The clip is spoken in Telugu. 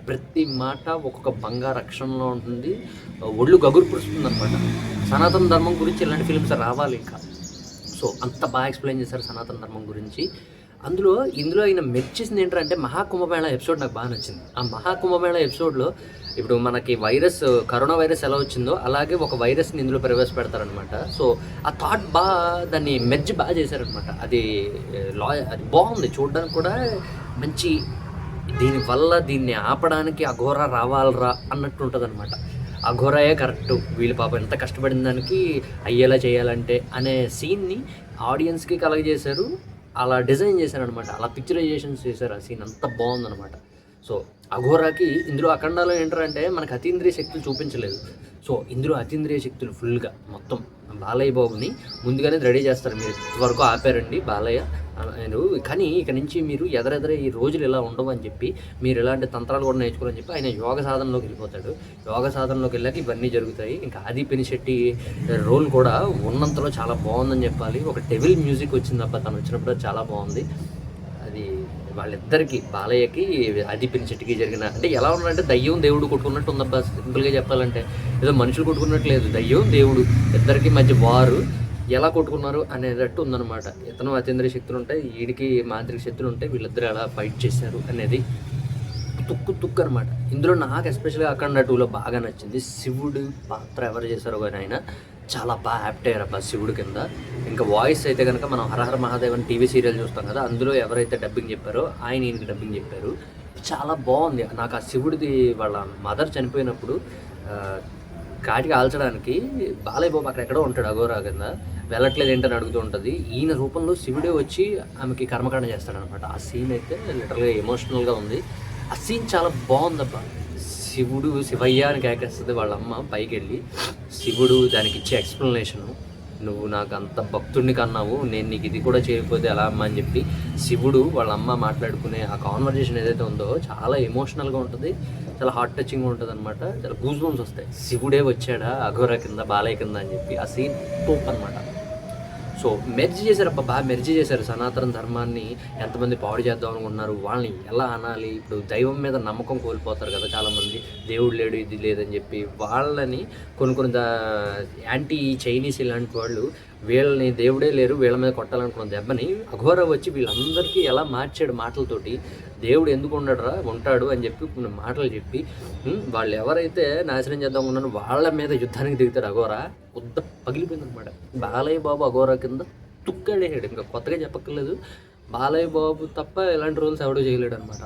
ప్రతి మాట ఒక్కొక్క బంగారు అక్షరంలో ఉంటుంది. ఒళ్ళు గగురు పుడుస్తుందనమాట. సనాతన ధర్మం గురించి ఇలాంటి ఫిల్మ్స్ రావాలి ఇంకా. సో అంత బాగా ఎక్స్ప్లెయిన్ చేశారు సనాతన ధర్మం గురించి. ఇందులో ఆయన మెచ్చేసింది ఏంటంటే మహాకుంభమేళ ఎపిసోడ్ నాకు బాగా నచ్చింది. ఆ మహాకుంభమేళ ఎపిసోడ్లో ఇప్పుడు మనకి కరోనా వైరస్ ఎలా వచ్చిందో అలాగే ఒక వైరస్ని ఇందులో ప్రవేశపెడతారనమాట. సో ఆ థాట్ దాన్ని మెర్జ్ బాగా చేశారనమాట. అది బాగుంది చూడడానికి కూడా. మంచి దీనివల్ల దీన్ని ఆపడానికి అఘోరా రావాలరా అన్నట్టు ఉంటుంది అనమాట. అఘోరాయే కరెక్టు, వీళ్ళు పాపం ఎంత కష్టపడిన దానికి అయ్యేలా చేయాలంటే అనే సీన్ని ఆడియన్స్కి కలగజేశారు. అలా డిజైన్ చేశారనమాట, అలా పిక్చరైజేషన్స్ చేశారు. ఆ సీన్ అంత బాగుందనమాట. సో అఘోరాకి ఇందులో అఖండాలో ఏంటంటే మనకు అతీంద్రియ శక్తులు చూపించలేదు. సో ఇందులో అతీంద్రియ శక్తులు ఫుల్గా మొత్తం బాలయ్య బాబుని ముందుగానే రెడీ చేస్తారు. మీరు ఇంతవరకు ఆపారండి బాలయ్య కానీ ఇక నుంచి మీరు ఎదరెదరే ఈ రోజులు ఇలా ఉండవు అని చెప్పి మీరు ఇలాంటి తంత్రాలు కూడా నేర్చుకోవాలని చెప్పి ఆయన యోగ సాధనలోకి వెళ్ళిపోతాడు. యోగ సాధనలోకి వెళ్ళాక ఇవన్నీ జరుగుతాయి. ఇంకా ఆది పినిశెట్టి రోల్ కూడా ఉన్నంతలో చాలా బాగుందని చెప్పాలి. ఒక డెవిల్ మ్యూజిక్ వచ్చిందబ్బా తను వచ్చినప్పుడు చాలా బాగుంది. అది వాళ్ళిద్దరికి బాలయ్యకి ఆది పినిశెట్టికి జరిగిన అంటే ఎలా ఉన్నారంటే దయ్యం దేవుడు కొట్టుకున్నట్టు ఉందబ్బా. సింపుల్గా చెప్పాలంటే ఏదో మనుషులు కొట్టుకున్నట్టు లేదు, దయ్యం దేవుడు ఇద్దరికి మధ్య వారు ఎలా కొట్టుకున్నారు అనేటట్టు ఉందన్నమాట. ఇతను అతీంద్రియ శక్తులు ఉంటాయి, వీడికి మాంత్రిక శక్తులు ఉంటాయి, వీళ్ళిద్దరు ఎలా ఫైట్ చేశారు అనేది తుక్కు అనమాట. ఇందులో నాకు ఎస్పెషల్గా అఖండ 2లో బాగా నచ్చింది శివుడు పాత్ర ఎవరు చేశారో కానీ ఆయన చాలా బాగా యాప్ట్ అయ్యారబ్బా శివుడు కింద. ఇంకా వాయిస్ అయితే కనుక మనం హరహర మహాదేవ్ అని టీవీ సీరియల్ చూస్తాం కదా, అందులో ఎవరైతే డబ్బింగ్ చెప్పారో ఆయన ఈయనకి డబ్బింగ్ చెప్పారు. చాలా బాగుంది. నాకు ఆ శివుడిది వాళ్ళ మదర్ చనిపోయినప్పుడు కాటికి ఆల్చడానికి బాలయ్య బాబు అక్కడెక్కడో ఉంటాడు అఘోరా కింద, వెళ్ళట్లేదు ఏంటని అడుగుతూ ఉంటుంది. ఈయన రూపంలో శివుడే వచ్చి ఆమెకి కర్మకాండ చేస్తాడనమాట. ఆ సీన్ అయితే లిటరల్గా ఎమోషనల్గా ఉంది. ఆ సీన్ చాలా బాగుందబ్బా. శివుడు శివయ్య అని కేకేస్తుంది వాళ్ళమ్మ పైకి వెళ్ళి, శివుడు దానికి ఇచ్చే ఎక్స్ప్లెనేషను, నువ్వు నాకు అంత భక్తుడిని కన్నావు, నేను నీకు ఇది కూడా చేయకపోతే ఎలా అమ్మ అని చెప్పి శివుడు వాళ్ళమ్మ మాట్లాడుకునే ఆ కాన్వర్జేషన్ ఏదైతే ఉందో చాలా ఎమోషనల్గా ఉంటుంది, చాలా హార్ట్ టచింగ్గా ఉంటుంది అనమాట. చాలా గూస్ బంప్స్ వస్తాయి. శివుడే వచ్చాడా అఘోరా కింద బాలయ్య కింద అని చెప్పి ఆ సీన్ టోప్ అనమాట. సో మెర్జ్ చేశారు బాగా మెర్జ్ చేశారు. సనాతన ధర్మాన్ని ఎంతమంది పాడు చేద్దాం అనుకుంటున్నారు, వాళ్ళని ఎలా అనాలి. ఇప్పుడు దైవం మీద నమ్మకం కోల్పోతారు కదా చాలామంది, దేవుడు లేడు ఇది లేదని చెప్పి వాళ్ళని కొన్ని యాంటీ చైనీస్ ఇలాంటి వాళ్ళు వీళ్ళని దేవుడే లేరు వీళ్ళ మీద కొట్టాలనుకున్న దెబ్బని అఘోరా వచ్చి వీళ్ళందరికీ ఎలా మార్చాడు మాటలతోటి. దేవుడు ఎందుకు ఉంటాడు అని చెప్పి కొన్ని మాటలు చెప్పి వాళ్ళు ఎవరైతే నాశనం చేద్దాం ఉన్నారో వాళ్ళ మీద యుద్ధానికి దిగుతాడు అఘోరా. పగిలిపోయింది అనమాట. బాలయ్య బాబు అఘోరా కింద తుక్కాడేసాడు. ఇంకా కొత్తగా చెప్పక్కర్లేదు, బాలయ్య బాబు తప్ప ఇలాంటి రోల్స్ ఎవడో చేయలేడు అనమాట.